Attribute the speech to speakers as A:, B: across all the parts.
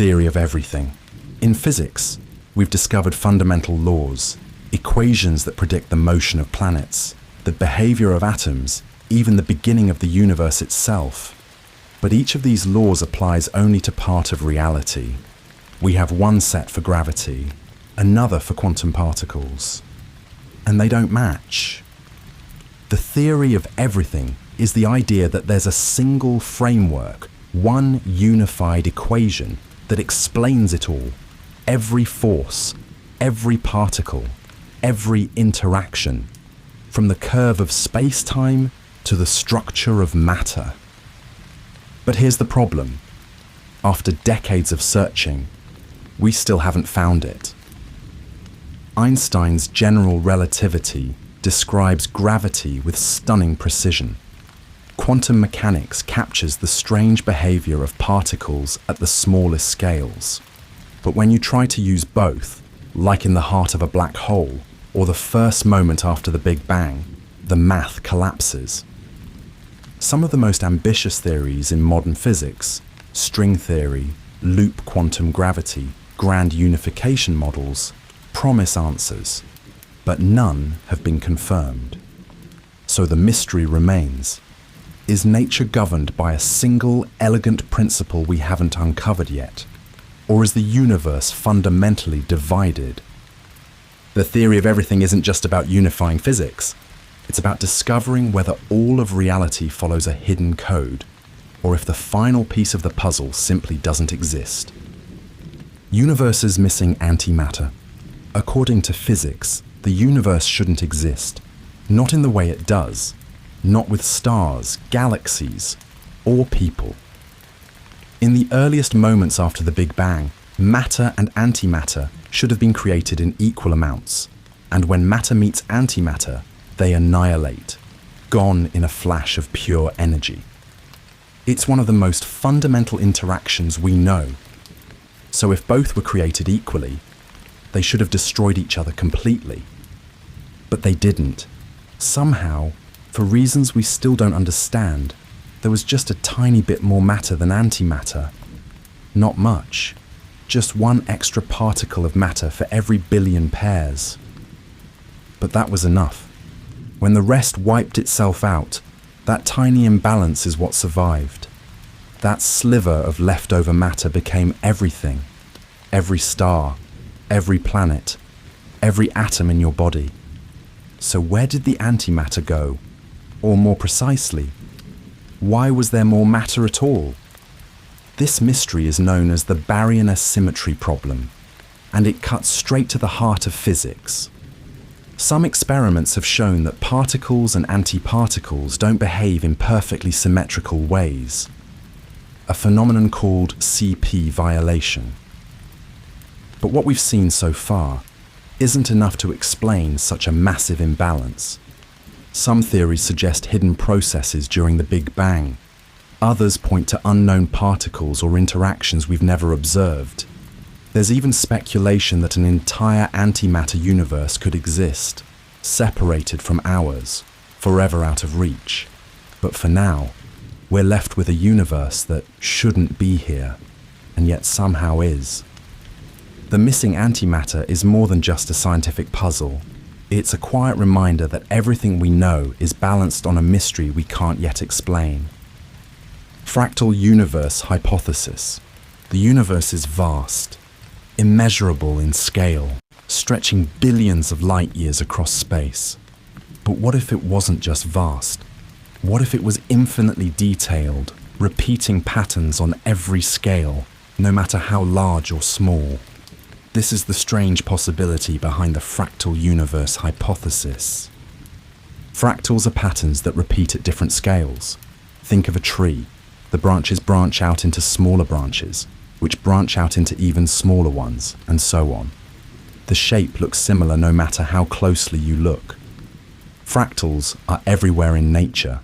A: theory of everything. In physics, we've discovered fundamental laws, equations that predict the motion of planets, the behavior of atoms, even the beginning of the universe itself. But each of these laws applies only to part of reality. We have one set for gravity, another for quantum particles, and they don't match. The theory of everything is the idea that there's a single framework, one unified equation that explains it all, every force, every particle, every interaction, from the curve of space-time to the structure of matter. But here's the problem. After decades of searching, we still haven't found it. Einstein's general relativity describes gravity with stunning precision. Quantum mechanics captures the strange behavior of particles at the smallest scales. But when you try to use both, like in the heart of a black hole or the first moment after the Big Bang, the math collapses. Some of the most ambitious theories in modern physics, string theory, loop quantum gravity, grand unification models, promise answers, but none have been confirmed. So the mystery remains. Is nature governed by a single elegant principle we haven't uncovered yet? Or is the universe fundamentally divided? The theory of everything isn't just about unifying physics. It's about discovering whether all of reality follows a hidden code, or if the final piece of the puzzle simply doesn't exist. Universes missing antimatter. According to physics, the universe shouldn't exist, not in the way it does, not with stars, galaxies, or people. In the earliest moments after the Big Bang, matter and antimatter should have been created in equal amounts, and when matter meets antimatter, they annihilate, gone in a flash of pure energy. It's one of the most fundamental interactions we know. So if both were created equally, they should have destroyed each other completely. But they didn't. Somehow, for reasons we still don't understand, there was just a tiny bit more matter than antimatter. Not much. Just one extra particle of matter for every billion pairs. But that was enough. When the rest wiped itself out, that tiny imbalance is what survived. That sliver of leftover matter became everything. Every star, every planet, every atom in your body. So where did the antimatter go? Or more precisely, why was there more matter at all? This mystery is known as the baryon symmetry problem, and it cuts straight to the heart of physics. Some experiments have shown that particles and antiparticles don't behave in perfectly symmetrical ways, a phenomenon called CP violation. But what we've seen so far isn't enough to explain such a massive imbalance. Some theories suggest hidden processes during the Big Bang. Others point to unknown particles or interactions we've never observed. There's even speculation that an entire antimatter universe could exist, separated from ours, forever out of reach. But for now, we're left with a universe that shouldn't be here, and yet somehow is. The missing antimatter is more than just a scientific puzzle. It's a quiet reminder that everything we know is balanced on a mystery we can't yet explain. Fractal universe hypothesis. The universe is vast, immeasurable in scale, stretching billions of light years across space. But what if it wasn't just vast? What if it was infinitely detailed, repeating patterns on every scale, no matter how large or small? This is the strange possibility behind the fractal universe hypothesis. Fractals are patterns that repeat at different scales. Think of a tree. The branches branch out into smaller branches, which branch out into even smaller ones, and so on. The shape looks similar no matter how closely you look. Fractals are everywhere in nature.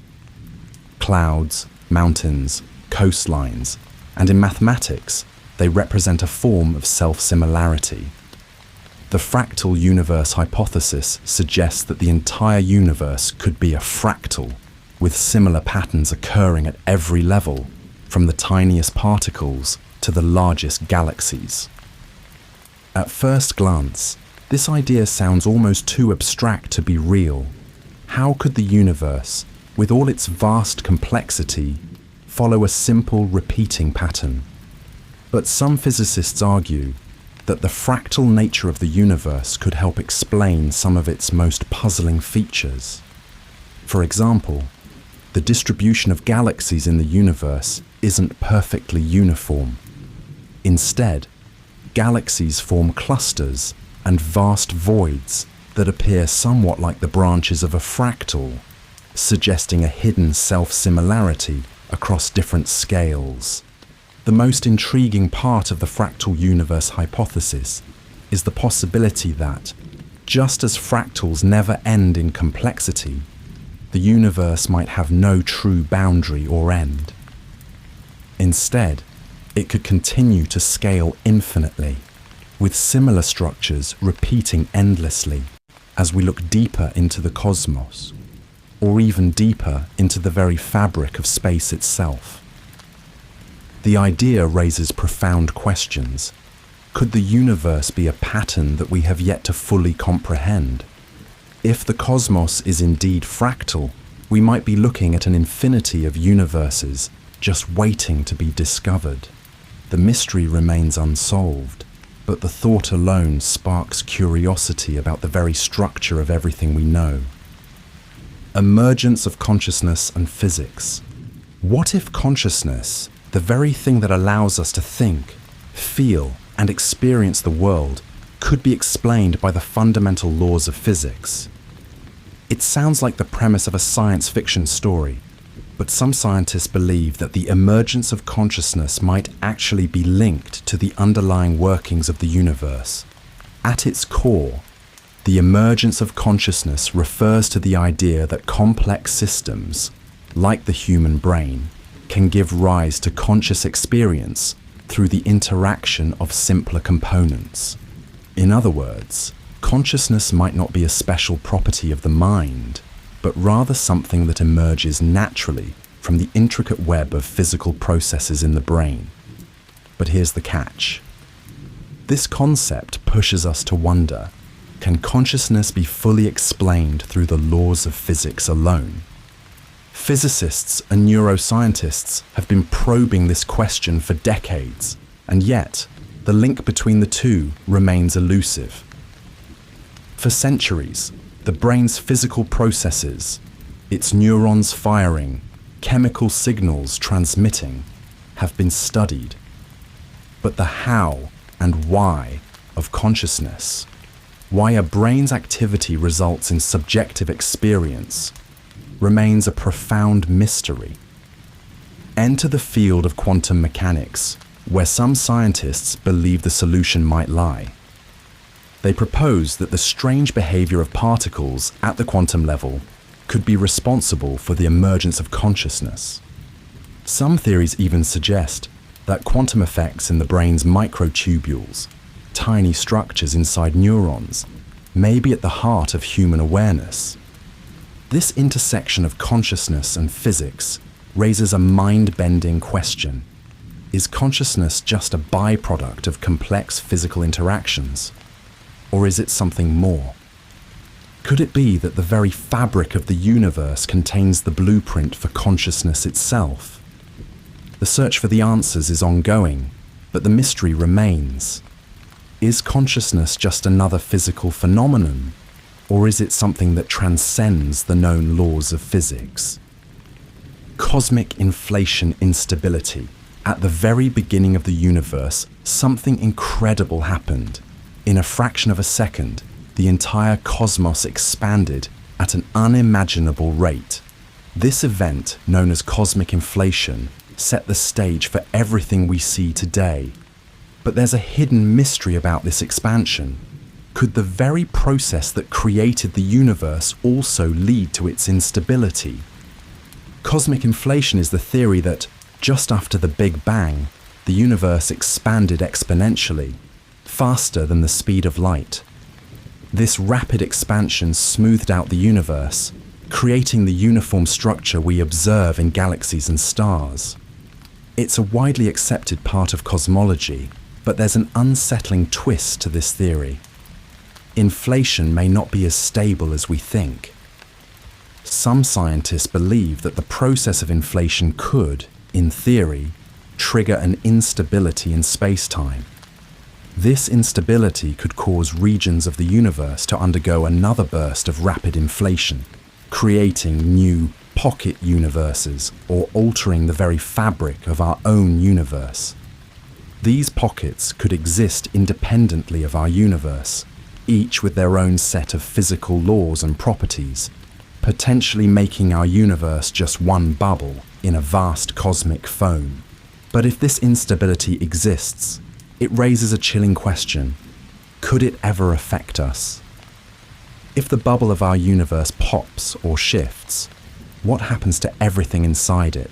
A: Clouds, mountains, coastlines, and in mathematics, they represent a form of self-similarity. The fractal universe hypothesis suggests that the entire universe could be a fractal, with similar patterns occurring at every level, from the tiniest particles to the largest galaxies. At first glance, this idea sounds almost too abstract to be real. How could the universe, with all its vast complexity, follow a simple repeating pattern? But some physicists argue that the fractal nature of the universe could help explain some of its most puzzling features. For example, the distribution of galaxies in the universe isn't perfectly uniform. Instead, galaxies form clusters and vast voids that appear somewhat like the branches of a fractal, suggesting a hidden self-similarity across different scales. The most intriguing part of the fractal universe hypothesis is the possibility that, just as fractals never end in complexity, the universe might have no true boundary or end. Instead, it could continue to scale infinitely, with similar structures repeating endlessly as we look deeper into the cosmos, or even deeper into the very fabric of space itself. The idea raises profound questions. Could the universe be a pattern that we have yet to fully comprehend? If the cosmos is indeed fractal, we might be looking at an infinity of universes just waiting to be discovered. The mystery remains unsolved, but the thought alone sparks curiosity about the very structure of everything we know. Emergence of consciousness and physics. What if consciousness, the very thing that allows us to think, feel, and experience the world, could be explained by the fundamental laws of physics? It sounds like the premise of a science fiction story, but some scientists believe that the emergence of consciousness might actually be linked to the underlying workings of the universe. At its core, the emergence of consciousness refers to the idea that complex systems, like the human brain, can give rise to conscious experience through the interaction of simpler components. In other words, consciousness might not be a special property of the mind, but rather something that emerges naturally from the intricate web of physical processes in the brain. But here's the catch. This concept pushes us to wonder, can consciousness be fully explained through the laws of physics alone? Physicists and neuroscientists have been probing this question for decades, and yet the link between the two remains elusive. For centuries, the brain's physical processes, its neurons firing, chemical signals transmitting, have been studied. But the how and why of consciousness, why a brain's activity results in subjective experience, remains a profound mystery. Enter the field of quantum mechanics, where some scientists believe the solution might lie. They propose that the strange behavior of particles at the quantum level could be responsible for the emergence of consciousness. Some theories even suggest that quantum effects in the brain's microtubules, tiny structures inside neurons, may be at the heart of human awareness. This intersection of consciousness and physics raises a mind-bending question. Is consciousness just a byproduct of complex physical interactions? Or is it something more? Could it be that the very fabric of the universe contains the blueprint for consciousness itself? The search for the answers is ongoing, but the mystery remains. Is consciousness just another physical phenomenon? Or is it something that transcends the known laws of physics? Cosmic inflation instability. At the very beginning of the universe, something incredible happened. In a fraction of a second, the entire cosmos expanded at an unimaginable rate. This event, known as cosmic inflation, set the stage for everything we see today. But there's a hidden mystery about this expansion. Could the very process that created the universe also lead to its instability? Cosmic inflation is the theory that, just after the Big Bang, the universe expanded exponentially, faster than the speed of light. This rapid expansion smoothed out the universe, creating the uniform structure we observe in galaxies and stars. It's a widely accepted part of cosmology, but there's an unsettling twist to this theory. Inflation may not be as stable as we think. Some scientists believe that the process of inflation could, in theory, trigger an instability in space-time. This instability could cause regions of the universe to undergo another burst of rapid inflation, creating new pocket universes or altering the very fabric of our own universe. These pockets could exist independently of our universe, each with their own set of physical laws and properties, potentially making our universe just one bubble in a vast cosmic foam. But if this instability exists, it raises a chilling question. Could it ever affect us? If the bubble of our universe pops or shifts, what happens to everything inside it?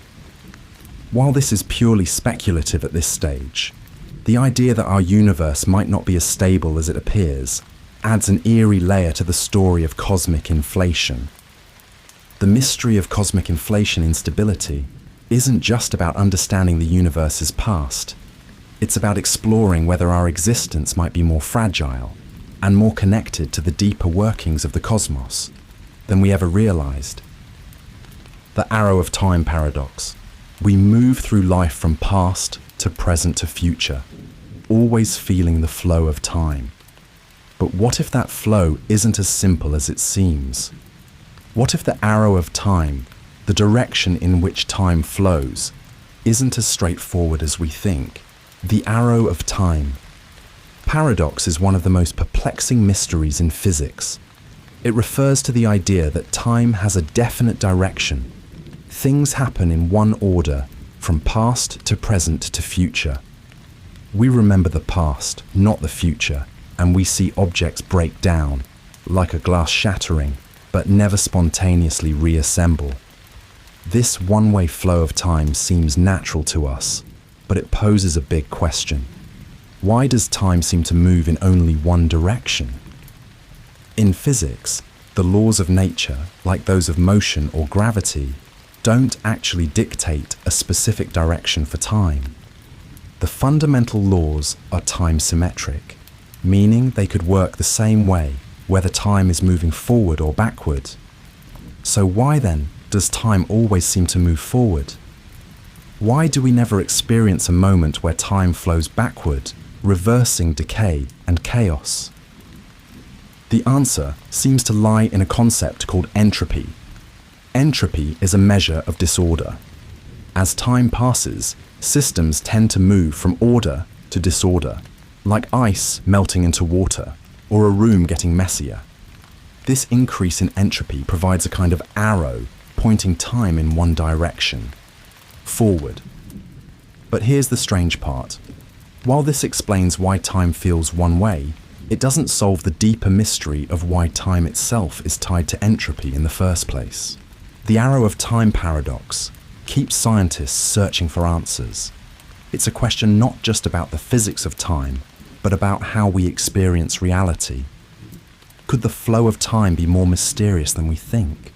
A: While this is purely speculative at this stage, the idea that our universe might not be as stable as it appears adds an eerie layer to the story of cosmic inflation. The mystery of cosmic inflation instability isn't just about understanding the universe's past. It's about exploring whether our existence might be more fragile and more connected to the deeper workings of the cosmos than we ever realized. The arrow of time paradox. We move through life from past to present to future, always feeling the flow of time. But what if that flow isn't as simple as it seems? What if the arrow of time, the direction in which time flows, isn't as straightforward as we think? The arrow of time. Paradox is one of the most perplexing mysteries in physics. It refers to the idea that time has a definite direction. Things happen in one order, from past to present to future. We remember the past, not the future, and we see objects break down, like a glass shattering, but never spontaneously reassemble. This one-way flow of time seems natural to us, but it poses a big question. Why does time seem to move in only one direction? In physics, the laws of nature, like those of motion or gravity, don't actually dictate a specific direction for time. The fundamental laws are time-symmetric, meaning they could work the same way whether time is moving forward or backward. So why then does time always seem to move forward? Why do we never experience a moment where time flows backward, reversing decay and chaos? The answer seems to lie in a concept called entropy. Entropy is a measure of disorder. As time passes, systems tend to move from order to disorder, like ice melting into water or a room getting messier. This increase in entropy provides a kind of arrow pointing time in one direction, forward. But here's the strange part. While this explains why time feels one way, it doesn't solve the deeper mystery of why time itself is tied to entropy in the first place. The arrow of time paradox keeps scientists searching for answers. It's a question not just about the physics of time, but about how we experience reality. Could the flow of time be more mysterious than we think?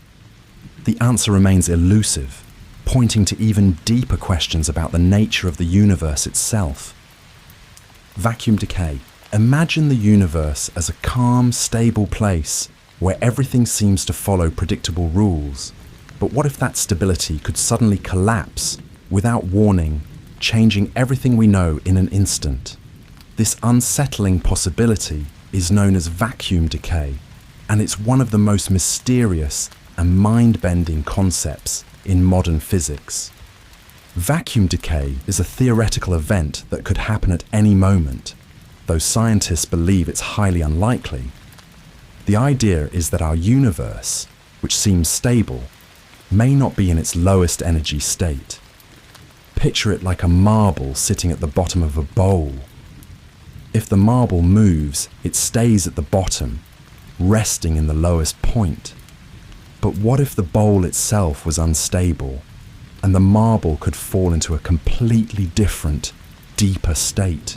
A: The answer remains elusive, pointing to even deeper questions about the nature of the universe itself. Vacuum decay. Imagine the universe as a calm, stable place where everything seems to follow predictable rules. But what if that stability could suddenly collapse without warning, changing everything we know in an instant? This unsettling possibility is known as vacuum decay, and it's one of the most mysterious and mind-bending concepts in modern physics. Vacuum decay is a theoretical event that could happen at any moment, though scientists believe it's highly unlikely. The idea is that our universe, which seems stable, may not be in its lowest energy state. Picture it like a marble sitting at the bottom of a bowl. If the marble moves, it stays at the bottom, resting in the lowest point. But what if the bowl itself was unstable, and the marble could fall into a completely different, deeper state,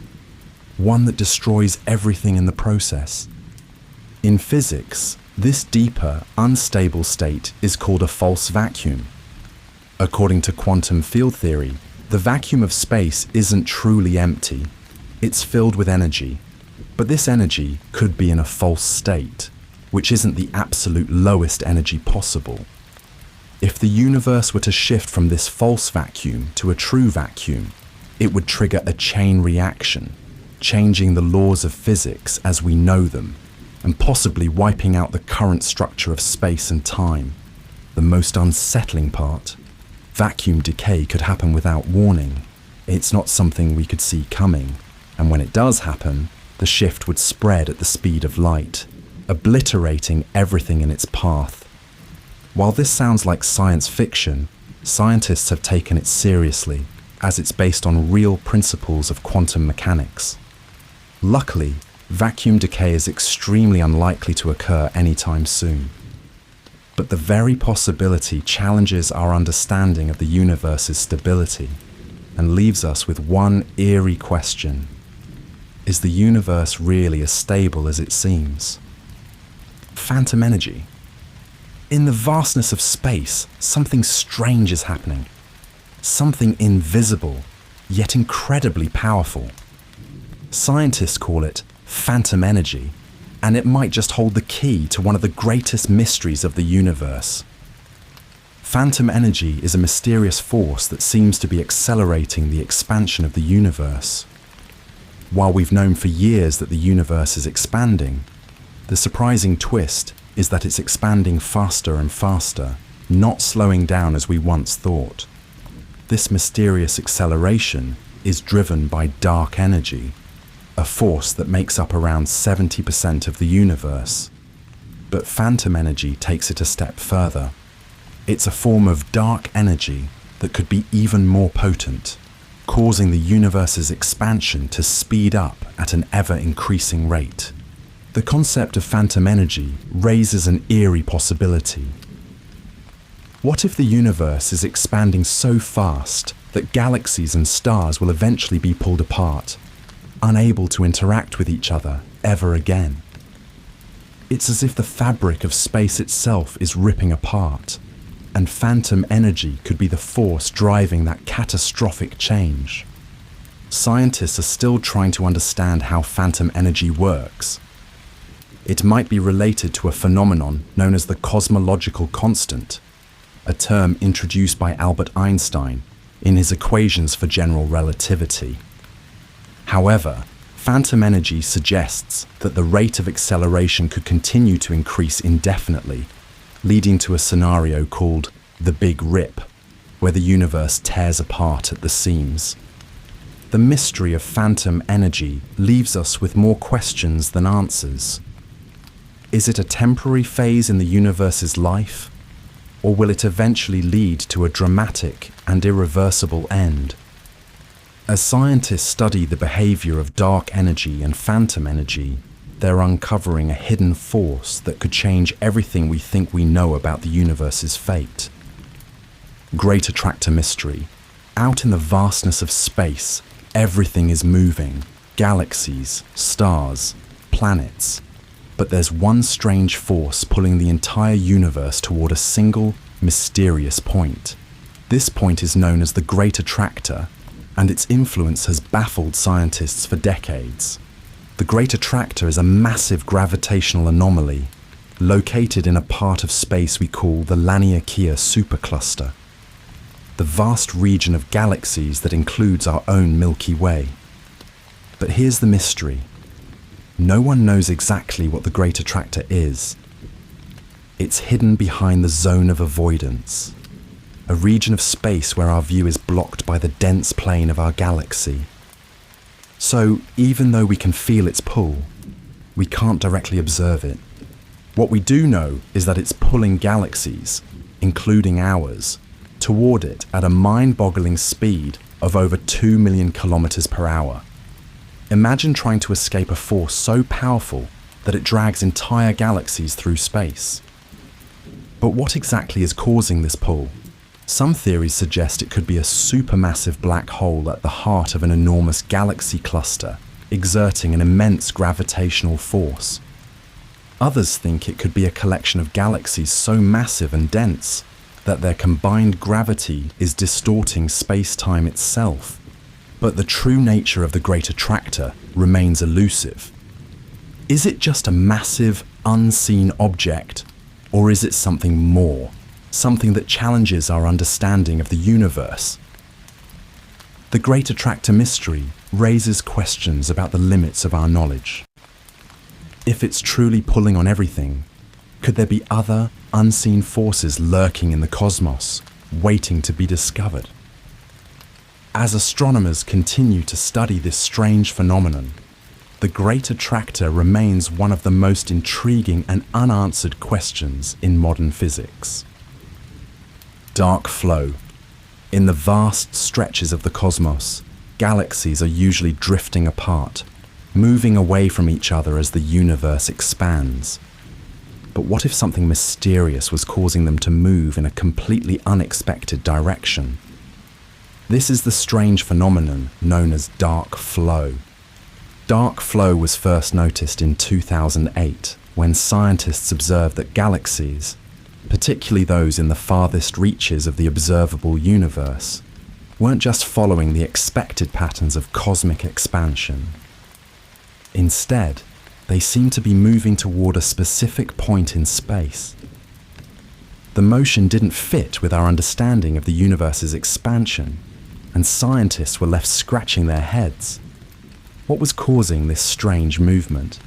A: one that destroys everything in the process? In physics, this deeper, unstable state is called a false vacuum. According to quantum field theory, The vacuum of space isn't truly empty. It's filled with energy. But this energy could be in a false state, which isn't the absolute lowest energy possible. If the universe were to shift from this false vacuum to a true vacuum, it would trigger a chain reaction, changing the laws of physics as we know them, and possibly wiping out the current structure of space and time. The most unsettling part, vacuum decay could happen without warning. It's not something we could see coming, and when it does happen, the shift would spread at the speed of light, obliterating everything in its path. While this sounds like science fiction, scientists have taken it seriously, as it's based on real principles of quantum mechanics. Luckily, vacuum decay is extremely unlikely to occur anytime soon. But the very possibility challenges our understanding of the universe's stability and leaves us with one eerie question. Is the universe really as stable as it seems? Phantom energy. In the vastness of space, something strange is happening. Something invisible, yet incredibly powerful. Scientists call it phantom energy, and it might just hold the key to one of the greatest mysteries of the universe. Phantom energy is a mysterious force that seems to be accelerating the expansion of the universe. While we've known for years that the universe is expanding, the surprising twist is that it's expanding faster and faster, not slowing down as we once thought. This mysterious acceleration is driven by dark energy, a force that makes up around 70% of the universe. But phantom energy takes it a step further. It's a form of dark energy that could be even more potent, causing the universe's expansion to speed up at an ever-increasing rate. The concept of phantom energy raises an eerie possibility. What if the universe is expanding so fast that galaxies and stars will eventually be pulled apart, unable to interact with each other ever again? It's as if the fabric of space itself is ripping apart, and phantom energy could be the force driving that catastrophic change. Scientists are still trying to understand how phantom energy works. It might be related to a phenomenon known as the cosmological constant, a term introduced by Albert Einstein in his equations for general relativity. However, phantom energy suggests that the rate of acceleration could continue to increase indefinitely, leading to a scenario called the Big Rip, where the universe tears apart at the seams. The mystery of phantom energy leaves us with more questions than answers. Is it a temporary phase in the universe's life, or will it eventually lead to a dramatic and irreversible end? As scientists study the behavior of dark energy and phantom energy, they're uncovering a hidden force that could change everything we think we know about the universe's fate. Great Attractor Mystery. Out in the vastness of space, everything is moving. Galaxies, stars, planets. But there's one strange force pulling the entire universe toward a single, mysterious point. This point is known as the Great Attractor, and its influence has baffled scientists for decades. The Great Attractor is a massive gravitational anomaly located in a part of space we call the Laniakea supercluster, the vast region of galaxies that includes our own Milky Way. But here's the mystery. No one knows exactly what the Great Attractor is. It's hidden behind the zone of avoidance, a region of space where our view is blocked by the dense plane of our galaxy. So, even though we can feel its pull, we can't directly observe it. What we do know is that it's pulling galaxies, including ours, toward it at a mind-boggling speed of over 2 million kilometers per hour. Imagine trying to escape a force so powerful that it drags entire galaxies through space. But what exactly is causing this pull? Some theories suggest it could be a supermassive black hole at the heart of an enormous galaxy cluster, exerting an immense gravitational force. Others think it could be a collection of galaxies so massive and dense that their combined gravity is distorting space-time itself, but the true nature of the Great Attractor remains elusive. Is it just a massive, unseen object, or is it something more, something that challenges our understanding of the universe? The Great Attractor mystery raises questions about the limits of our knowledge. If it's truly pulling on everything, could there be other, unseen forces lurking in the cosmos, waiting to be discovered? As astronomers continue to study this strange phenomenon, the Great Attractor remains one of the most intriguing and unanswered questions in modern physics. Dark flow. In the vast stretches of the cosmos, galaxies are usually drifting apart, moving away from each other as the universe expands. But what if something mysterious was causing them to move in a completely unexpected direction? This is the strange phenomenon known as dark flow. Dark flow was first noticed in 2008 when scientists observed that galaxies, particularly those in the farthest reaches of the observable universe, weren't just following the expected patterns of cosmic expansion. Instead, they seemed to be moving toward a specific point in space. The motion didn't fit with our understanding of the universe's expansion, and scientists were left scratching their heads. What was causing this strange movement?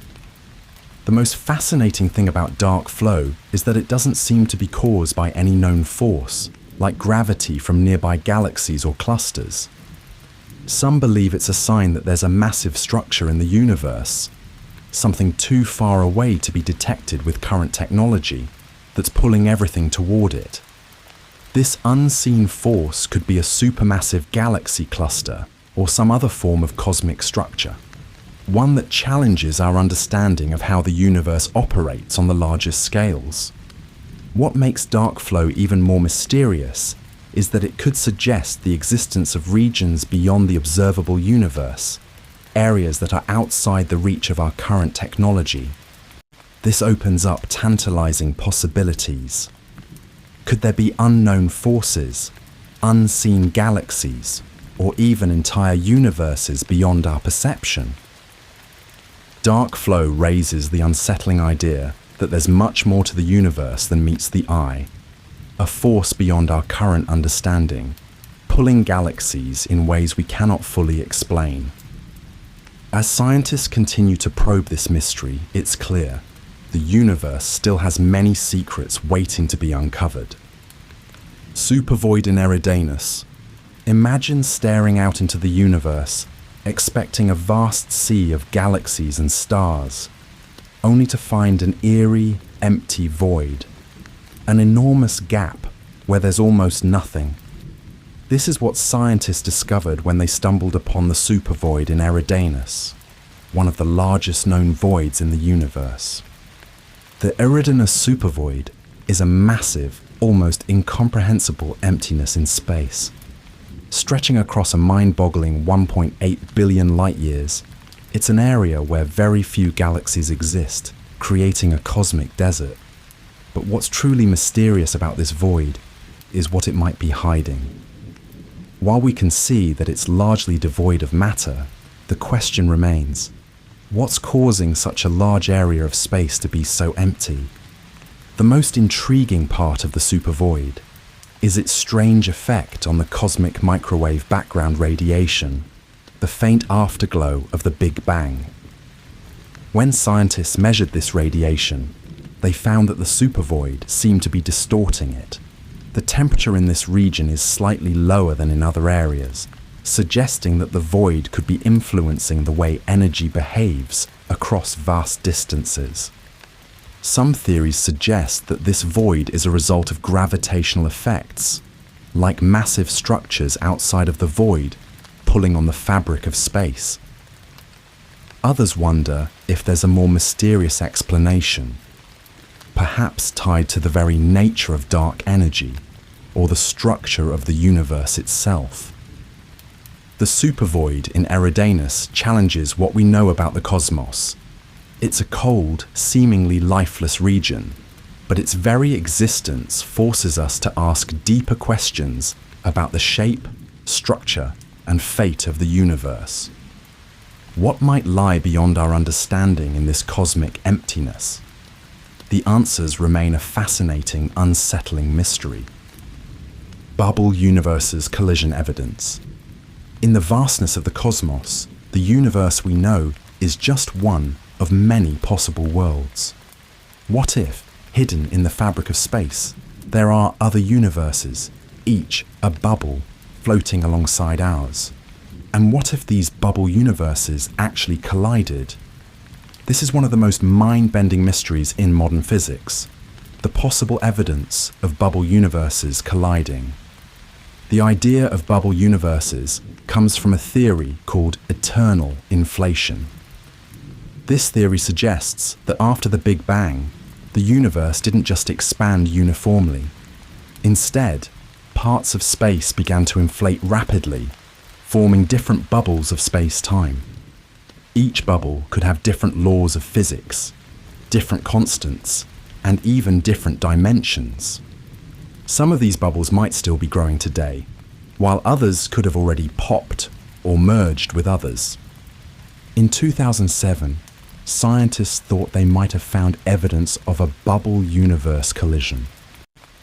A: The most fascinating thing about dark flow is that it doesn't seem to be caused by any known force, like gravity from nearby galaxies or clusters. Some believe it's a sign that there's a massive structure in the universe, something too far away to be detected with current technology, that's pulling everything toward it. This unseen force could be a supermassive galaxy cluster or some other form of cosmic structure, one that challenges our understanding of how the universe operates on the largest scales. What makes dark flow even more mysterious is that it could suggest the existence of regions beyond the observable universe, areas that are outside the reach of our current technology. This opens up tantalizing possibilities. Could there be unknown forces, unseen galaxies, or even entire universes beyond our perception? Dark flow raises the unsettling idea that there's much more to the universe than meets the eye, a force beyond our current understanding, pulling galaxies in ways we cannot fully explain. As scientists continue to probe this mystery, it's clear the universe still has many secrets waiting to be uncovered. Supervoid in Eridanus. Imagine staring out into the universe, expecting a vast sea of galaxies and stars, only to find an eerie, empty void, an enormous gap where there's almost nothing. This is what scientists discovered when they stumbled upon the supervoid in Eridanus, one of the largest known voids in the universe. The Eridanus supervoid is a massive, almost incomprehensible emptiness in space. Stretching across a mind-boggling 1.8 billion light-years, it's an area where very few galaxies exist, creating a cosmic desert. But what's truly mysterious about this void is what it might be hiding. While we can see that it's largely devoid of matter, the question remains, what's causing such a large area of space to be so empty? The most intriguing part of the supervoid is its strange effect on the cosmic microwave background radiation, the faint afterglow of the Big Bang. When scientists measured this radiation, they found that the supervoid seemed to be distorting it. The temperature in this region is slightly lower than in other areas, suggesting that the void could be influencing the way energy behaves across vast distances. Some theories suggest that this void is a result of gravitational effects, like massive structures outside of the void pulling on the fabric of space. Others wonder if there's a more mysterious explanation, perhaps tied to the very nature of dark energy or the structure of the universe itself. The supervoid in Eridanus challenges what we know about the cosmos. It's a cold, seemingly lifeless region, but its very existence forces us to ask deeper questions about the shape, structure, and fate of the universe. What might lie beyond our understanding in this cosmic emptiness? The answers remain a fascinating, unsettling mystery. Bubble universes collision evidence. In the vastness of the cosmos, the universe we know is just one of many possible worlds. What if, hidden in the fabric of space, there are other universes, each a bubble floating alongside ours? And what if these bubble universes actually collided? This is one of the most mind-bending mysteries in modern physics, the possible evidence of bubble universes colliding. The idea of bubble universes comes from a theory called eternal inflation. This theory suggests that after the Big Bang, the universe didn't just expand uniformly. Instead, parts of space began to inflate rapidly, forming different bubbles of space-time. Each bubble could have different laws of physics, different constants, and even different dimensions. Some of these bubbles might still be growing today, while others could have already popped or merged with others. In 2007, scientists thought they might have found evidence of a bubble universe collision.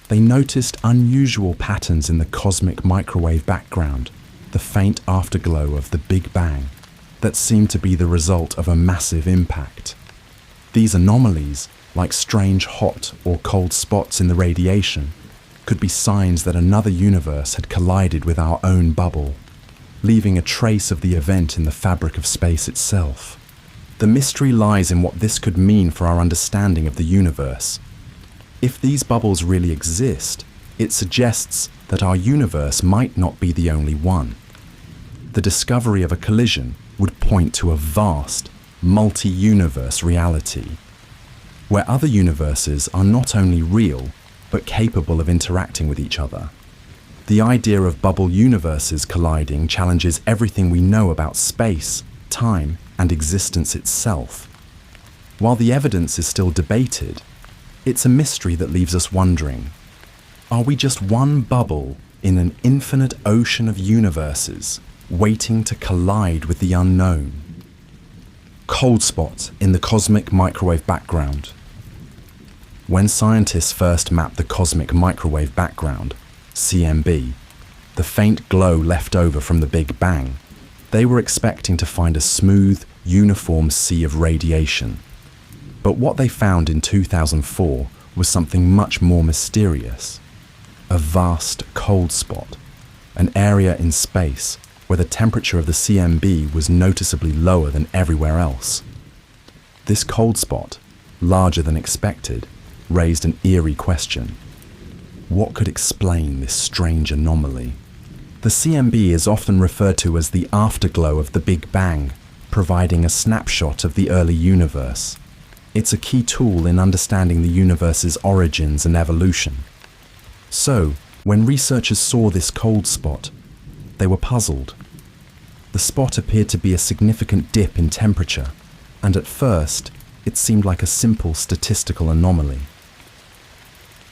A: They noticed unusual patterns in the cosmic microwave background, the faint afterglow of the Big Bang, that seemed to be the result of a massive impact. These anomalies, like strange hot or cold spots in the radiation, could be signs that another universe had collided with our own bubble, leaving a trace of the event in the fabric of space itself. The mystery lies in what this could mean for our understanding of the universe. If these bubbles really exist, it suggests that our universe might not be the only one. The discovery of a collision would point to a vast, multi-universe reality, where other universes are not only real, but capable of interacting with each other. The idea of bubble universes colliding challenges everything we know about space, time, and existence itself. While the evidence is still debated, it's a mystery that leaves us wondering, are we just one bubble in an infinite ocean of universes waiting to collide with the unknown? Cold spot in the cosmic microwave background. When scientists first mapped the cosmic microwave background, CMB, the faint glow left over from the Big Bang, they were expecting to find a smooth, uniform sea of radiation. But what they found in 2004 was something much more mysterious. A vast cold spot, an area in space where the temperature of the CMB was noticeably lower than everywhere else. This cold spot, larger than expected, raised an eerie question. What could explain this strange anomaly? The CMB is often referred to as the afterglow of the Big Bang, providing a snapshot of the early universe. It's a key tool in understanding the universe's origins and evolution. So, when researchers saw this cold spot, they were puzzled. The spot appeared to be a significant dip in temperature, and at first, it seemed like a simple statistical anomaly.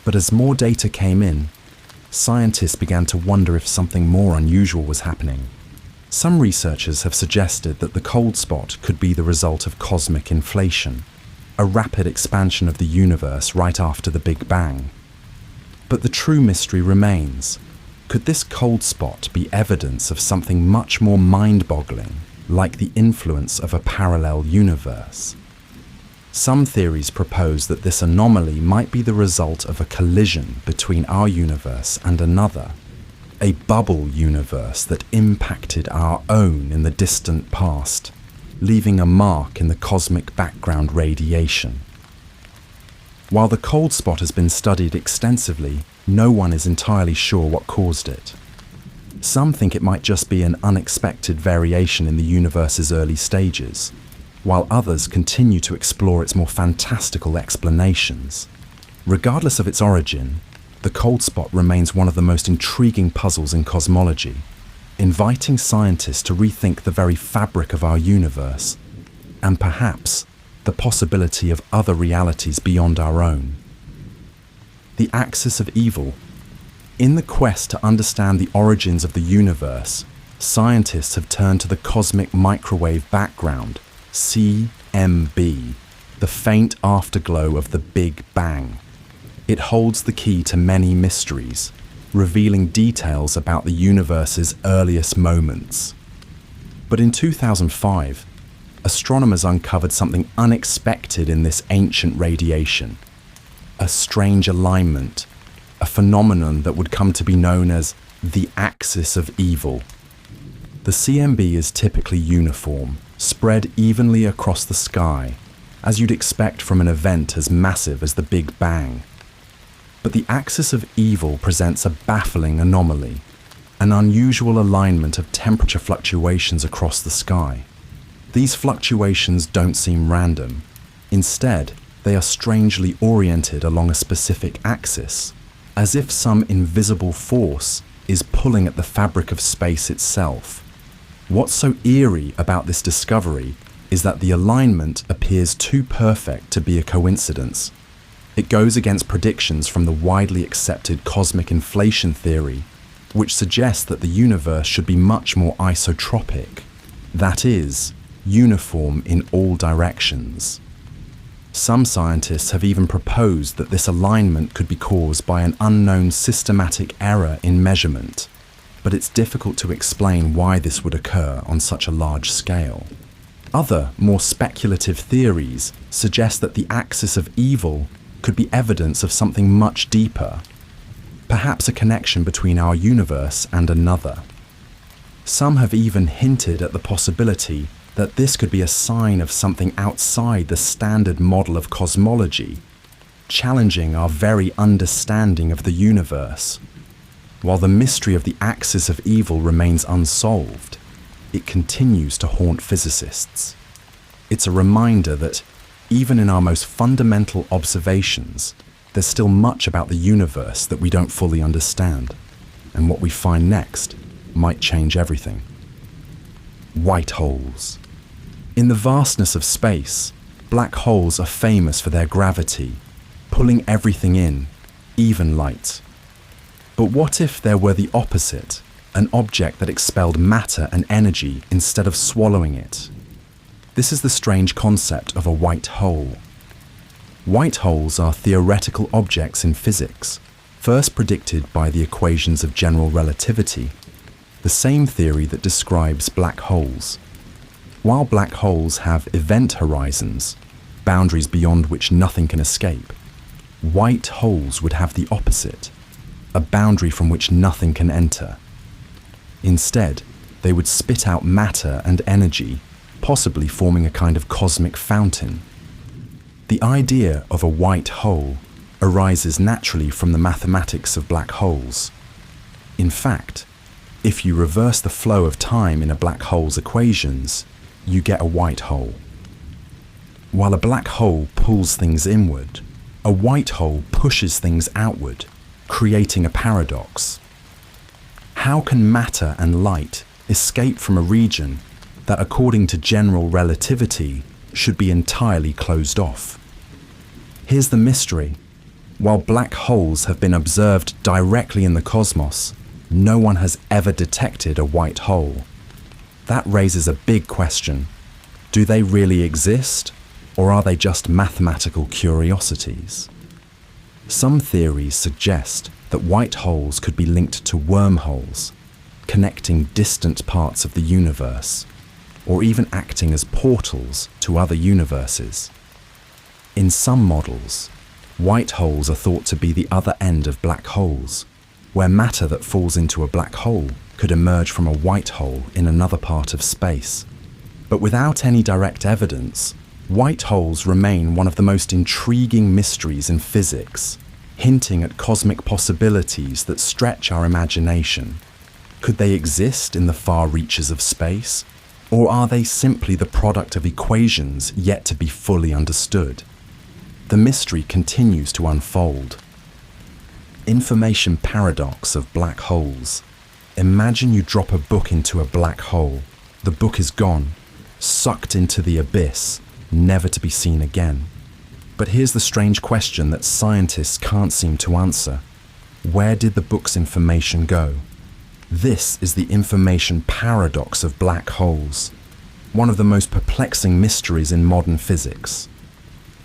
A: But as more data came in, scientists began to wonder if something more unusual was happening. Some researchers have suggested that the cold spot could be the result of cosmic inflation, a rapid expansion of the universe right after the Big Bang. But the true mystery remains. Could this cold spot be evidence of something much more mind-boggling, like the influence of a parallel universe? Some theories propose that this anomaly might be the result of a collision between our universe and another, a bubble universe that impacted our own in the distant past, leaving a mark in the cosmic background radiation. While the cold spot has been studied extensively, no one is entirely sure what caused it. Some think it might just be an unexpected variation in the universe's early stages, while others continue to explore its more fantastical explanations. Regardless of its origin, the cold spot remains one of the most intriguing puzzles in cosmology, inviting scientists to rethink the very fabric of our universe, and perhaps the possibility of other realities beyond our own. the axis of evil. In the quest to understand the origins of the universe, scientists have turned to the cosmic microwave background, CMB, the faint afterglow of the Big Bang. It holds the key to many mysteries, revealing details about the universe's earliest moments. But in 2005, astronomers uncovered something unexpected in this ancient radiation. A strange alignment, a phenomenon that would come to be known as the axis of evil. The CMB is typically uniform, spread evenly across the sky, as you'd expect from an event as massive as the Big Bang. But the axis of evil presents a baffling anomaly, an unusual alignment of temperature fluctuations across the sky. These fluctuations don't seem random. Instead, they are strangely oriented along a specific axis, as if some invisible force is pulling at the fabric of space itself. What's so eerie about this discovery is that the alignment appears too perfect to be a coincidence. It goes against predictions from the widely accepted cosmic inflation theory, which suggests that the universe should be much more isotropic, that is, uniform in all directions. Some scientists have even proposed that this alignment could be caused by an unknown systematic error in measurement, but it's difficult to explain why this would occur on such a large scale. Other, more speculative theories suggest that the axis of evil could be evidence of something much deeper, perhaps a connection between our universe and another. Some have even hinted at the possibility that this could be a sign of something outside the standard model of cosmology, challenging our very understanding of the universe. While the mystery of the axis of evil remains unsolved, it continues to haunt physicists. It's a reminder that, even in our most fundamental observations, there's still much about the universe that we don't fully understand, and what we find next might change everything. White holes. In the vastness of space, black holes are famous for their gravity, pulling everything in, even light. But what if there were the opposite, an object that expelled matter and energy instead of swallowing it? This is the strange concept of a white hole. White holes are theoretical objects in physics, first predicted by the equations of general relativity, the same theory that describes black holes. While black holes have event horizons, boundaries beyond which nothing can escape, white holes would have the opposite, a boundary from which nothing can enter. Instead, they would spit out matter and energy, possibly forming a kind of cosmic fountain. The idea of a white hole arises naturally from the mathematics of black holes. In fact, if you reverse the flow of time in a black hole's equations, you get a white hole. While a black hole pulls things inward, a white hole pushes things outward, creating a paradox. How can matter and light escape from a region that, according to general relativity, should be entirely closed off? Here's the mystery. While black holes have been observed directly in the cosmos, no one has ever detected a white hole. That raises a big question. Do they really exist, or are they just mathematical curiosities? Some theories suggest that white holes could be linked to wormholes, connecting distant parts of the universe, or even acting as portals to other universes. In some models, white holes are thought to be the other end of black holes, where matter that falls into a black hole could emerge from a white hole in another part of space. But without any direct evidence, white holes remain one of the most intriguing mysteries in physics, hinting at cosmic possibilities that stretch our imagination. Could they exist in the far reaches of space? Or are they simply the product of equations yet to be fully understood? The mystery continues to unfold. Information paradox of black holes. Imagine you drop a book into a black hole. The book is gone, sucked into the abyss, never to be seen again. But here's the strange question that scientists can't seem to answer. Where did the book's information go? This is the information paradox of black holes, one of the most perplexing mysteries in modern physics.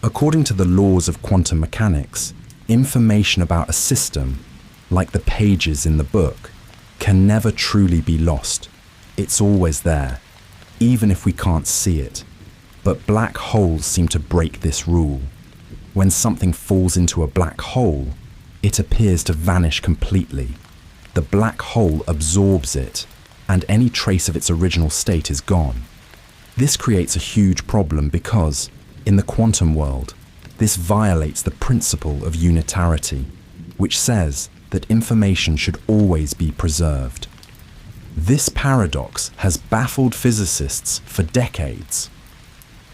A: According to the laws of quantum mechanics, information about a system, like the pages in the book, can never truly be lost. It's always there, even if we can't see it. But black holes seem to break this rule. When something falls into a black hole, it appears to vanish completely. The black hole absorbs it, and any trace of its original state is gone. This creates a huge problem because, in the quantum world, this violates the principle of unitarity, which says that information should always be preserved. This paradox has baffled physicists for decades.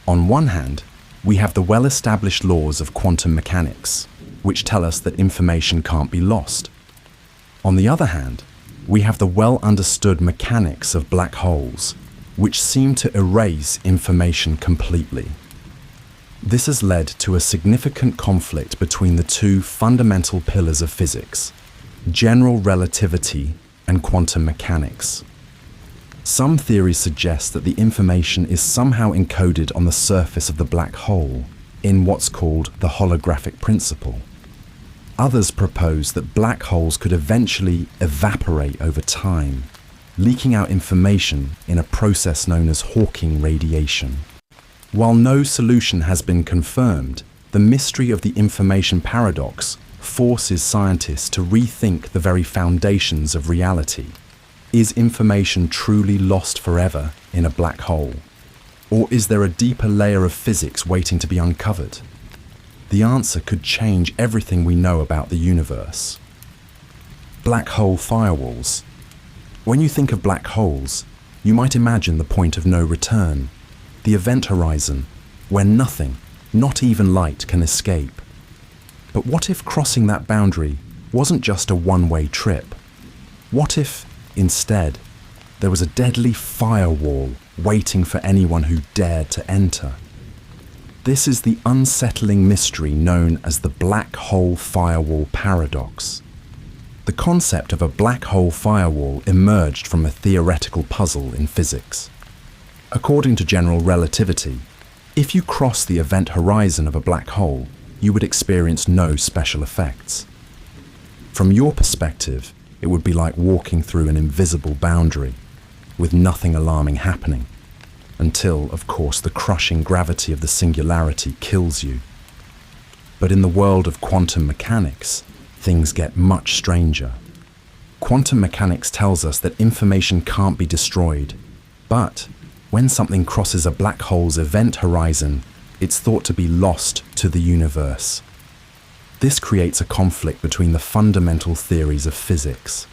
A: On one hand, we have the well-established laws of quantum mechanics, which tell us that information can't be lost. On the other hand, we have the well-understood mechanics of black holes, which seem to erase information completely. This has led to a significant conflict between the two fundamental pillars of physics, general relativity and quantum mechanics. Some theories suggest that the information is somehow encoded on the surface of the black hole in what's called the holographic principle. Others propose that black holes could eventually evaporate over time, leaking out information in a process known as Hawking radiation. While no solution has been confirmed, the mystery of the information paradox forces scientists to rethink the very foundations of reality. Is information truly lost forever in a black hole? Or is there a deeper layer of physics waiting to be uncovered? The answer could change everything we know about the universe. Black hole firewalls. When you think of black holes, you might imagine the point of no return, the event horizon, where nothing, not even light, can escape. But what if crossing that boundary wasn't just a one-way trip? What if, instead, there was a deadly firewall waiting for anyone who dared to enter? This is the unsettling mystery known as the black hole firewall paradox. The concept of a black hole firewall emerged from a theoretical puzzle in physics. According to general relativity, if you cross the event horizon of a black hole, you would experience no special effects. From your perspective, it would be like walking through an invisible boundary, with nothing alarming happening, until, of course, the crushing gravity of the singularity kills you. But in the world of quantum mechanics, things get much stranger. Quantum mechanics tells us that information can't be destroyed, but when something crosses a black hole's event horizon, it's thought to be lost to the universe. This creates a conflict between the fundamental theories of physics.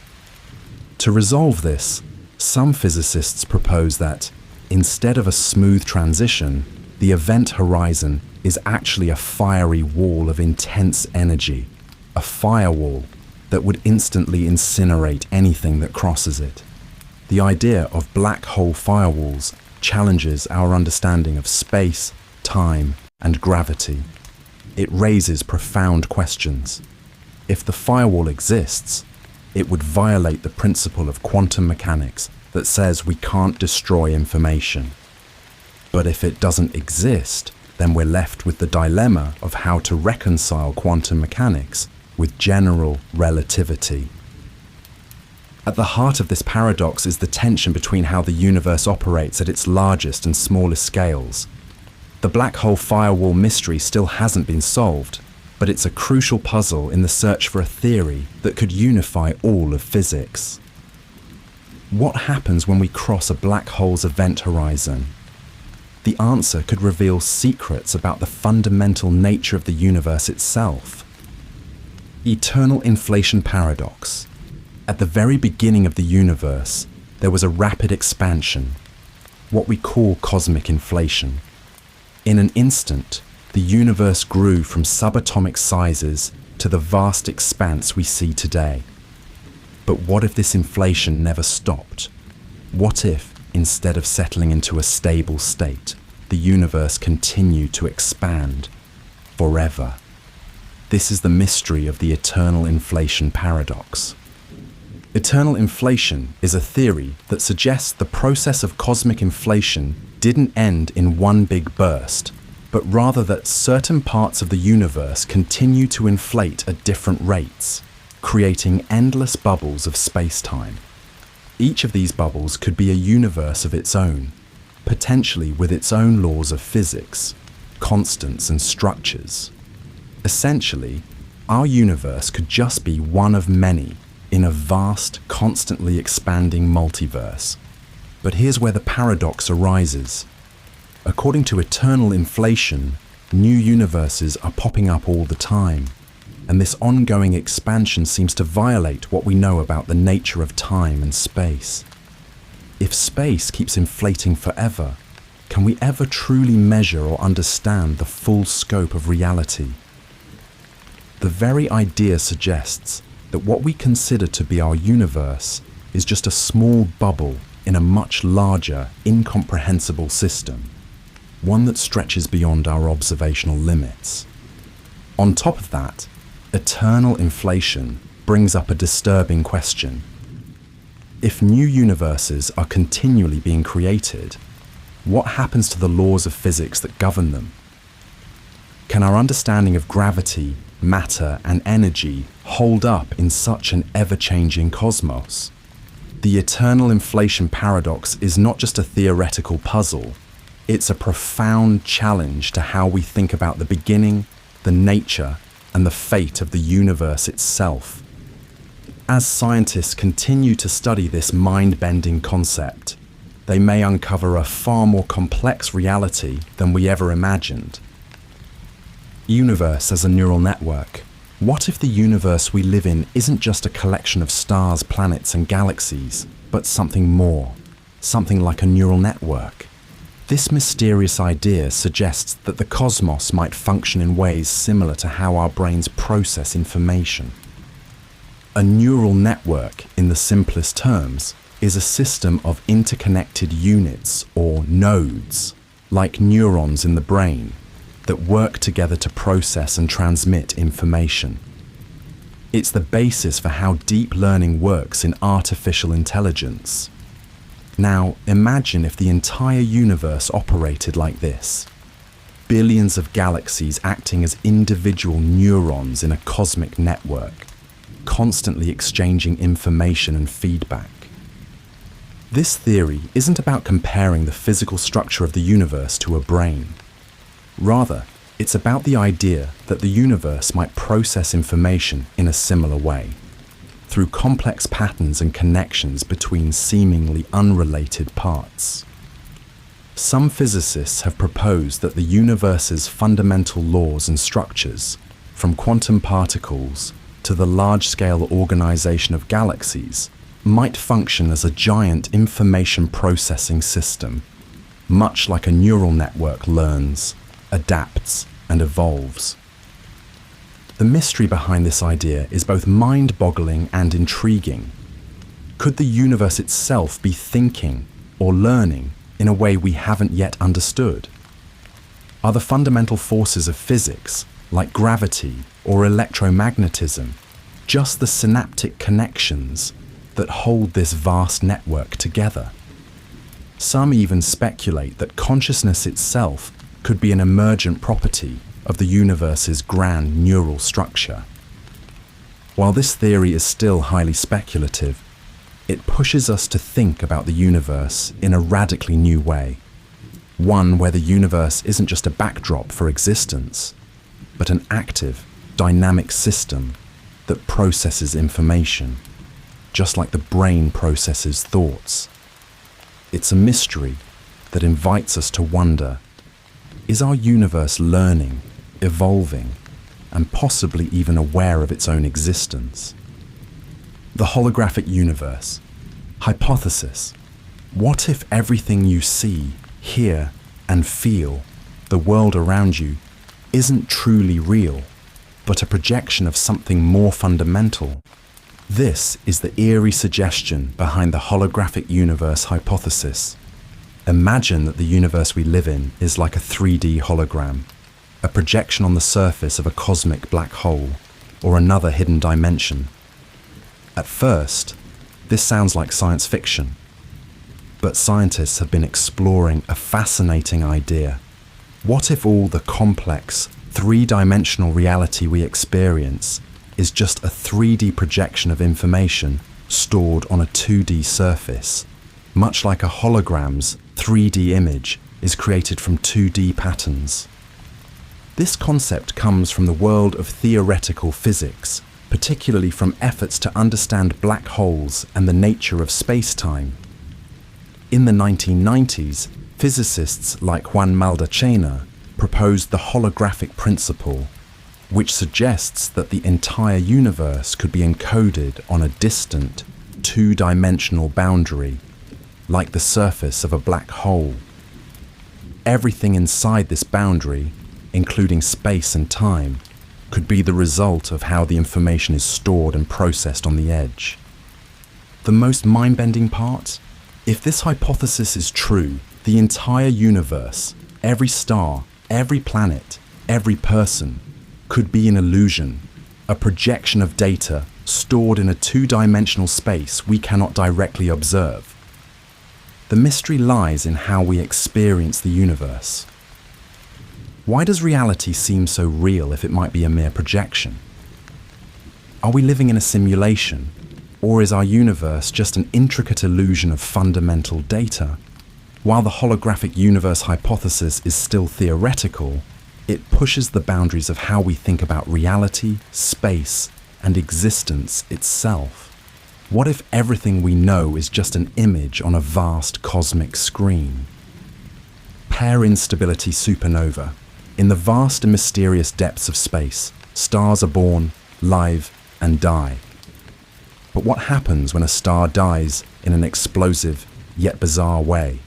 A: To resolve this, some physicists propose that, instead of a smooth transition, the event horizon is actually a fiery wall of intense energy, a firewall that would instantly incinerate anything that crosses it. The idea of black hole firewalls challenges our understanding of space, time, and gravity. It raises profound questions. If the firewall exists, it would violate the principle of quantum mechanics that says we can't destroy information. But if it doesn't exist, then we're left with the dilemma of how to reconcile quantum mechanics with general relativity. At the heart of this paradox is the tension between how the universe operates at its largest and smallest scales. The black hole firewall mystery still hasn't been solved, but it's a crucial puzzle in the search for a theory that could unify all of physics. What happens when we cross a black hole's event horizon? The answer could reveal secrets about the fundamental nature of the universe itself. Eternal inflation paradox. At the very beginning of the universe, there was a rapid expansion, what we call cosmic inflation. In an instant, the universe grew from subatomic sizes to the vast expanse we see today. But what if this inflation never stopped? What if, instead of settling into a stable state, the universe continued to expand? forever. This is the mystery of the eternal inflation paradox. Eternal inflation is a theory that suggests the process of cosmic inflation didn't end in one big burst, but rather that certain parts of the universe continue to inflate at different rates, creating endless bubbles of space-time. Each of these bubbles could be a universe of its own, potentially with its own laws of physics, constants and structures. Essentially, our universe could just be one of many in a vast, constantly expanding multiverse. But here's where the paradox arises. According to eternal inflation, new universes are popping up all the time, and this ongoing expansion seems to violate what we know about the nature of time and space. If space keeps inflating forever, can we ever truly measure or understand the full scope of reality? The very idea suggests that what we consider to be our universe is just a small bubble in a much larger, incomprehensible system, one that stretches beyond our observational limits. On top of that, eternal inflation brings up a disturbing question. If new universes are continually being created, what happens to the laws of physics that govern them? Can our understanding of gravity, matter, and energy hold up in such an ever-changing cosmos? The eternal inflation paradox is not just a theoretical puzzle, it's a profound challenge to how we think about the beginning, the nature, and the fate of the universe itself. As scientists continue to study this mind-bending concept, they may uncover a far more complex reality than we ever imagined. Universe as a neural network. What if the universe we live in isn't just a collection of stars, planets, and galaxies, but something more, something like a neural network? This mysterious idea suggests that the cosmos might function in ways similar to how our brains process information. A neural network, in the simplest terms, is a system of interconnected units, or nodes, like neurons in the brain, that work together to process and transmit information. It's the basis for how deep learning works in artificial intelligence. Now, imagine if the entire universe operated like this. Billions of galaxies acting as individual neurons in a cosmic network, constantly exchanging information and feedback. This theory isn't about comparing the physical structure of the universe to a brain. Rather, it's about the idea that the universe might process information in a similar way, through complex patterns and connections between seemingly unrelated parts. Some physicists have proposed that the universe's fundamental laws and structures, from quantum particles to the large-scale organization of galaxies, might function as a giant information processing system, much like a neural network learns, adapts, and evolves. The mystery behind this idea is both mind-boggling and intriguing. Could the universe itself be thinking or learning in a way we haven't yet understood? Are the fundamental forces of physics, like gravity or electromagnetism, just the synaptic connections that hold this vast network together? Some even speculate that consciousness itself could be an emergent property of the universe's grand neural structure. While this theory is still highly speculative, it pushes us to think about the universe in a radically new way. One where the universe isn't just a backdrop for existence, but an active, dynamic system that processes information, just like the brain processes thoughts. It's a mystery that invites us to wonder, is our universe learning, evolving, and possibly even aware of its own existence? The holographic universe. Hypothesis. What if everything you see, hear, and feel, the world around you, isn't truly real, but a projection of something more fundamental? This is the eerie suggestion behind the holographic universe hypothesis. Imagine that the universe we live in is like a 3D hologram. a projection on the surface of a cosmic black hole, or another hidden dimension. At first, this sounds like science fiction, but scientists have been exploring a fascinating idea. What if all the complex, three-dimensional reality we experience is just a 3D projection of information stored on a 2D surface, much like a hologram's 3D image is created from 2D patterns? This concept comes from the world of theoretical physics, particularly from efforts to understand black holes and the nature of space-time. In the 1990s, physicists like Juan Maldacena proposed the holographic principle, which suggests that the entire universe could be encoded on a distant, two-dimensional boundary, like the surface of a black hole. Everything inside this boundary, including space and time, could be the result of how the information is stored and processed on the edge. The most mind-bending part? If this hypothesis is true, the entire universe, every star, every planet, every person, could be an illusion, a projection of data stored in a two-dimensional space we cannot directly observe. The mystery lies in how we experience the universe. Why does reality seem so real if it might be a mere projection? Are we living in a simulation, or is our universe just an intricate illusion of fundamental data? While the holographic universe hypothesis is still theoretical, it pushes the boundaries of how we think about reality, space, and existence itself. What if everything we know is just an image on a vast cosmic screen? Pair instability supernova. In the vast and mysterious depths of space, stars are born, live, and die. But what happens when a star dies in an explosive, yet bizarre way?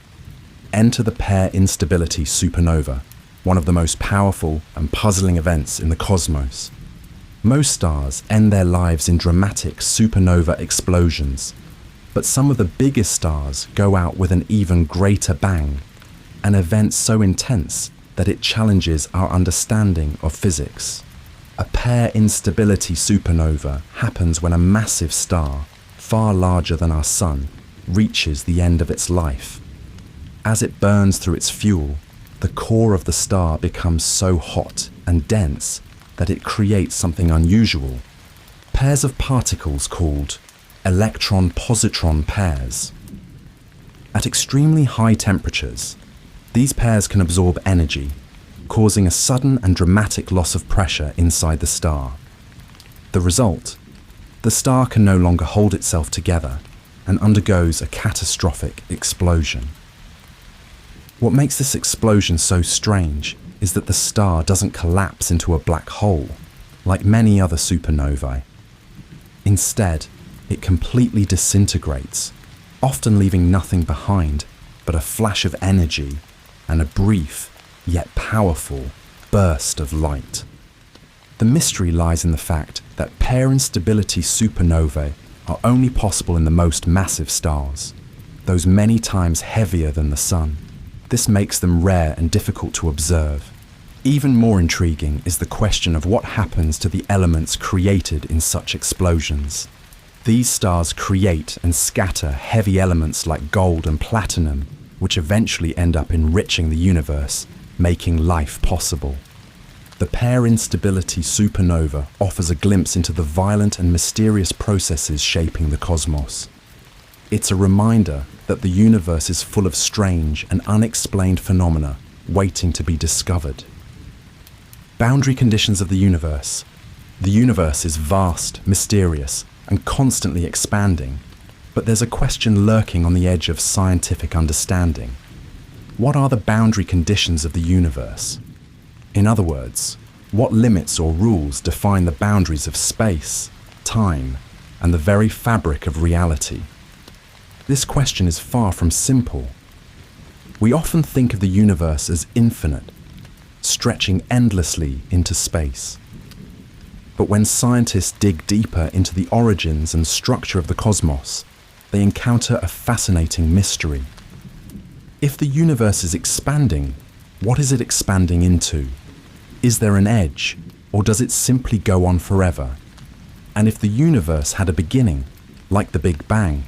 A: Enter the pair instability supernova, one of the most powerful and puzzling events in the cosmos. Most stars end their lives in dramatic supernova explosions, but some of the biggest stars go out with an even greater bang, an event so intense that it challenges our understanding of physics. A pair instability supernova happens when a massive star, far larger than our Sun, reaches the end of its life. As it burns through its fuel, the core of the star becomes so hot and dense that it creates something unusual. Pairs of particles called electron-positron pairs. At extremely high temperatures, these pairs can absorb energy, causing a sudden and dramatic loss of pressure inside the star. The result? The star can no longer hold itself together and undergoes a catastrophic explosion. What makes this explosion so strange is that the star doesn't collapse into a black hole, like many other supernovae. Instead, it completely disintegrates, often leaving nothing behind but a flash of energy and a brief, yet powerful, burst of light. The mystery lies in the fact that pair instability supernovae are only possible in the most massive stars, those many times heavier than the Sun. This makes them rare and difficult to observe. Even more intriguing is the question of what happens to the elements created in such explosions. These stars create and scatter heavy elements like gold and platinum, which eventually end up enriching the universe, making life possible. The pair instability supernova offers a glimpse into the violent and mysterious processes shaping the cosmos. It's a reminder that the universe is full of strange and unexplained phenomena waiting to be discovered. Boundary conditions of the universe. The universe is vast, mysterious, and constantly expanding, but there's a question lurking on the edge of scientific understanding. What are the boundary conditions of the universe? In other words, what limits or rules define the boundaries of space, time, and the very fabric of reality? This question is far from simple. We often think of the universe as infinite, stretching endlessly into space. But when scientists dig deeper into the origins and structure of the cosmos, they encounter a fascinating mystery. If the universe is expanding, what is it expanding into? Is there an edge, or does it simply go on forever? And if the universe had a beginning, like the Big Bang,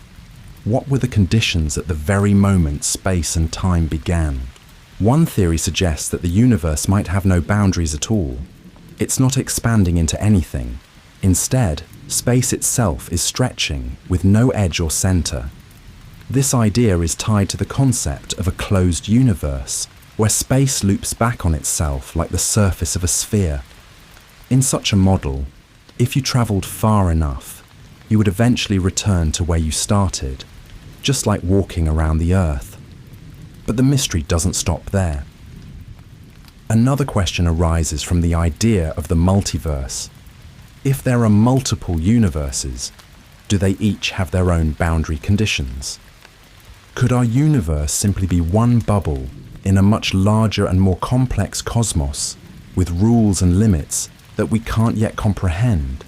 A: what were the conditions at the very moment space and time began? One theory suggests that the universe might have no boundaries at all. It's not expanding into anything. Instead, space itself is stretching with no edge or center. This idea is tied to the concept of a closed universe, where space loops back on itself like the surface of a sphere. In such a model, if you traveled far enough, you would eventually return to where you started, just like walking around the Earth. But the mystery doesn't stop there. Another question arises from the idea of the multiverse. If there are multiple universes, do they each have their own boundary conditions? Could our universe simply be one bubble in a much larger and more complex cosmos, with rules and limits that we can't yet comprehend?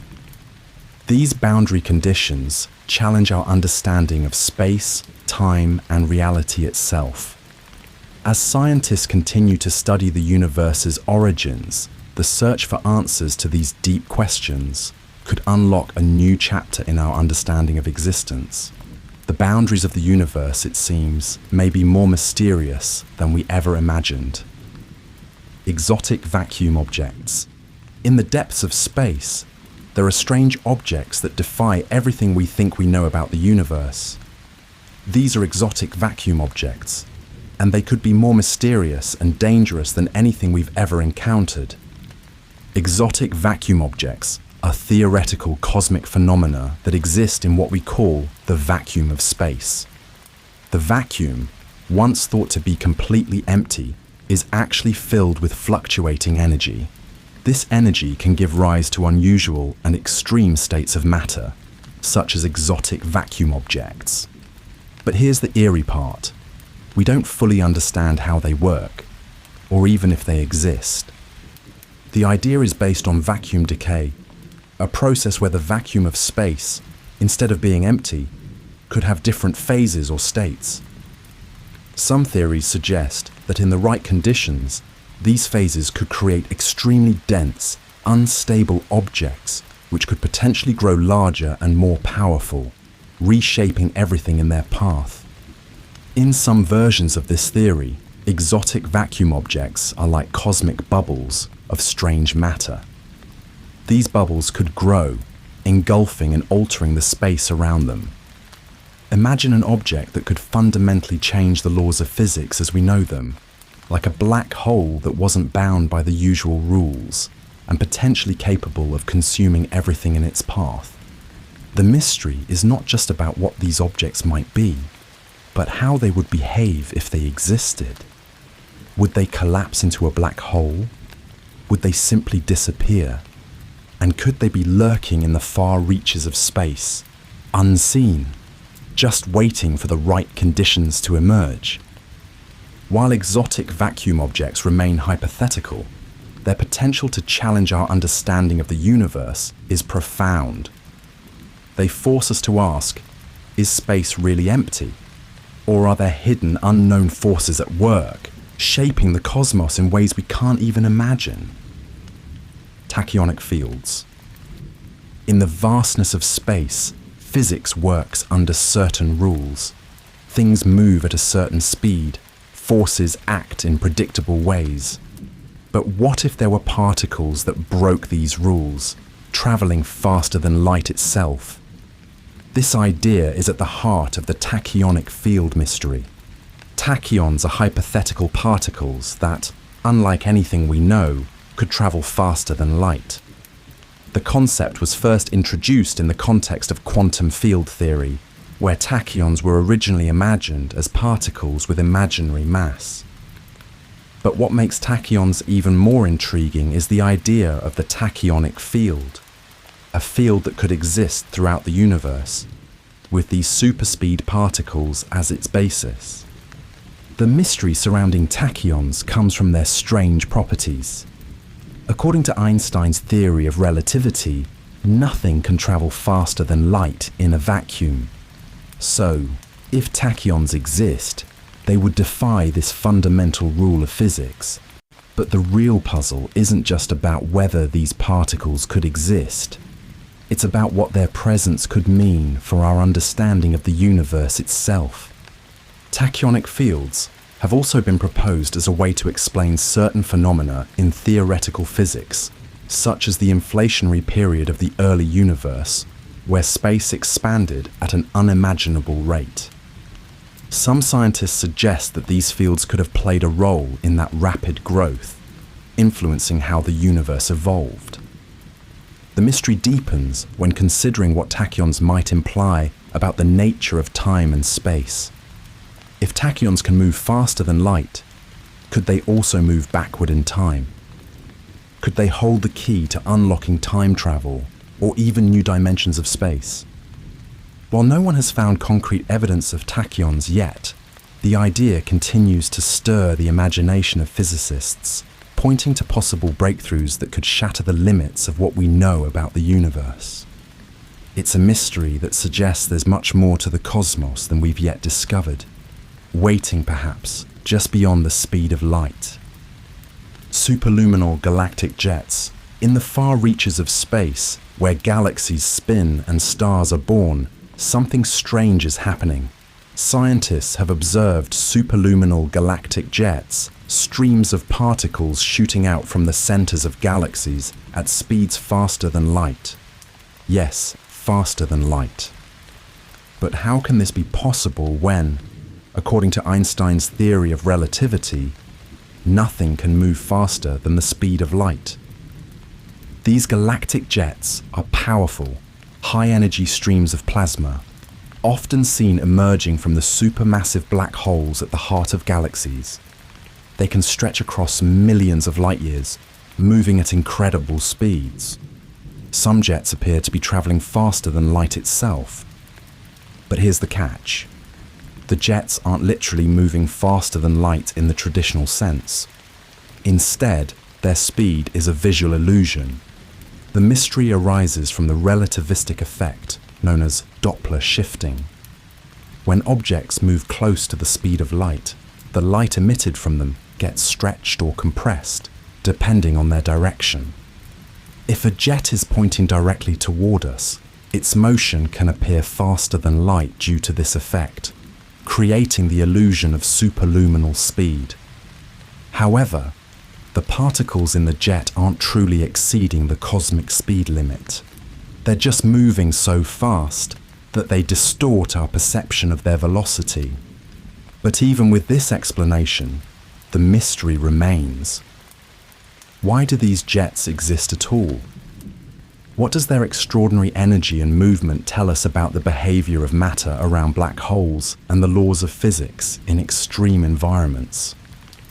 A: These boundary conditions challenge our understanding of space, time, and reality itself. As scientists continue to study the universe's origins, the search for answers to these deep questions could unlock a new chapter in our understanding of existence. The boundaries of the universe, it seems, may be more mysterious than we ever imagined. Exotic vacuum objects. In the depths of space, there are strange objects that defy everything we think we know about the universe. These are exotic vacuum objects, and they could be more mysterious and dangerous than anything we've ever encountered. Exotic vacuum objects are theoretical cosmic phenomena that exist in what we call the vacuum of space. The vacuum, once thought to be completely empty, is actually filled with fluctuating energy. This energy can give rise to unusual and extreme states of matter, such as exotic vacuum objects. But here's the eerie part. We don't fully understand how they work, or even if they exist. The idea is based on vacuum decay, a process where the vacuum of space, instead of being empty, could have different phases or states. Some theories suggest that in the right conditions, these phases could create extremely dense, unstable objects which could potentially grow larger and more powerful, reshaping everything in their path. In some versions of this theory, exotic vacuum objects are like cosmic bubbles of strange matter. These bubbles could grow, engulfing and altering the space around them. Imagine an object that could fundamentally change the laws of physics as we know them, like a black hole that wasn't bound by the usual rules and potentially capable of consuming everything in its path. The mystery is not just about what these objects might be, but how they would behave if they existed. Would they collapse into a black hole? Would they simply disappear? And could they be lurking in the far reaches of space, unseen, just waiting for the right conditions to emerge? While exotic vacuum objects remain hypothetical, their potential to challenge our understanding of the universe is profound. They force us to ask, is space really empty? Or are there hidden, unknown forces at work, shaping the cosmos in ways we can't even imagine? Tachyonic fields. In the vastness of space, physics works under certain rules. Things move at a certain speed, forces act in predictable ways. But what if there were particles that broke these rules, traveling faster than light itself? This idea is at the heart of the tachyonic field mystery. Tachyons are hypothetical particles that, unlike anything we know, could travel faster than light. The concept was first introduced in the context of quantum field theory, where tachyons were originally imagined as particles with imaginary mass. But what makes tachyons even more intriguing is the idea of the tachyonic field, a field that could exist throughout the universe, with these superspeed particles as its basis. The mystery surrounding tachyons comes from their strange properties. According to Einstein's theory of relativity, nothing can travel faster than light in a vacuum. So, if tachyons exist, they would defy this fundamental rule of physics. But the real puzzle isn't just about whether these particles could exist. It's about what their presence could mean for our understanding of the universe itself. Tachyonic fields have also been proposed as a way to explain certain phenomena in theoretical physics, such as the inflationary period of the early universe, where space expanded at an unimaginable rate. Some scientists suggest that these fields could have played a role in that rapid growth, influencing how the universe evolved. The mystery deepens when considering what tachyons might imply about the nature of time and space. If tachyons can move faster than light, could they also move backward in time? Could they hold the key to unlocking time travel or even new dimensions of space? While no one has found concrete evidence of tachyons yet, the idea continues to stir the imagination of physicists, pointing to possible breakthroughs that could shatter the limits of what we know about the universe. It's a mystery that suggests there's much more to the cosmos than we've yet discovered, waiting perhaps just beyond the speed of light. Superluminal galactic jets, in the far reaches of space, where galaxies spin and stars are born, something strange is happening. Scientists have observed superluminal galactic jets, streams of particles shooting out from the centers of galaxies at speeds faster than light. Yes, faster than light. But how can this be possible when, according to Einstein's theory of relativity, nothing can move faster than the speed of light? These galactic jets are powerful, high-energy streams of plasma, often seen emerging from the supermassive black holes at the heart of galaxies. They can stretch across millions of light years, moving at incredible speeds. Some jets appear to be traveling faster than light itself. But here's the catch. The jets aren't literally moving faster than light in the traditional sense. Instead, their speed is a visual illusion. The mystery arises from the relativistic effect known as Doppler shifting. When objects move close to the speed of light, the light emitted from them gets stretched or compressed, depending on their direction. If a jet is pointing directly toward us, its motion can appear faster than light due to this effect, creating the illusion of superluminal speed. However, the particles in the jet aren't truly exceeding the cosmic speed limit. They're just moving so fast that they distort our perception of their velocity. But even with this explanation, the mystery remains. Why do these jets exist at all? What does their extraordinary energy and movement tell us about the behavior of matter around black holes and the laws of physics in extreme environments?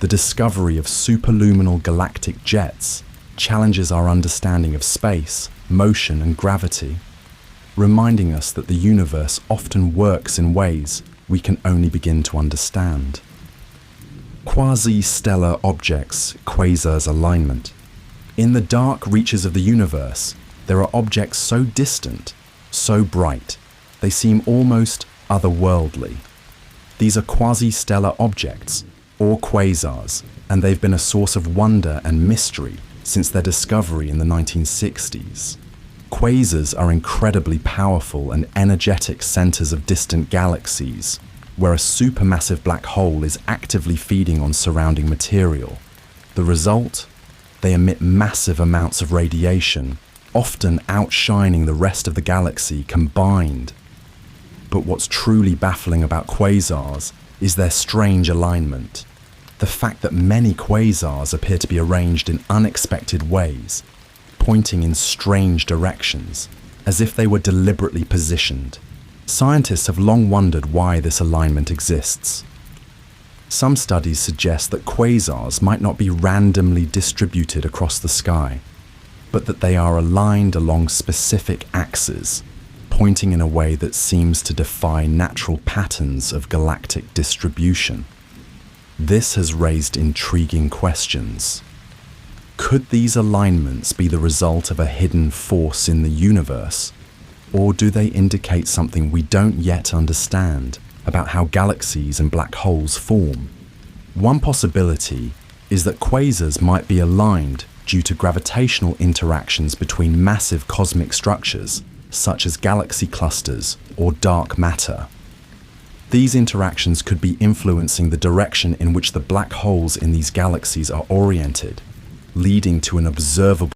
A: The discovery of superluminal galactic jets challenges our understanding of space, motion, and gravity, reminding us that the universe often works in ways we can only begin to understand. Quasi-stellar objects, quasars alignment. In the dark reaches of the universe, there are objects so distant, so bright, they seem almost otherworldly. These are quasi-stellar objects, or quasars, and they've been a source of wonder and mystery since their discovery in the 1960s. Quasars are incredibly powerful and energetic centers of distant galaxies, where a supermassive black hole is actively feeding on surrounding material. The result? They emit massive amounts of radiation, often outshining the rest of the galaxy combined. But what's truly baffling about quasars is their strange alignment. The fact that many quasars appear to be arranged in unexpected ways, pointing in strange directions, as if they were deliberately positioned. Scientists have long wondered why this alignment exists. Some studies suggest that quasars might not be randomly distributed across the sky, but that they are aligned along specific axes, pointing in a way that seems to defy natural patterns of galactic distribution. This has raised intriguing questions. Could these alignments be the result of a hidden force in the universe? Or do they indicate something we don't yet understand about how galaxies and black holes form? One possibility is that quasars might be aligned due to gravitational interactions between massive cosmic structures, such as galaxy clusters or dark matter. These interactions could be influencing the direction in which the black holes in these galaxies are oriented, leading to an observable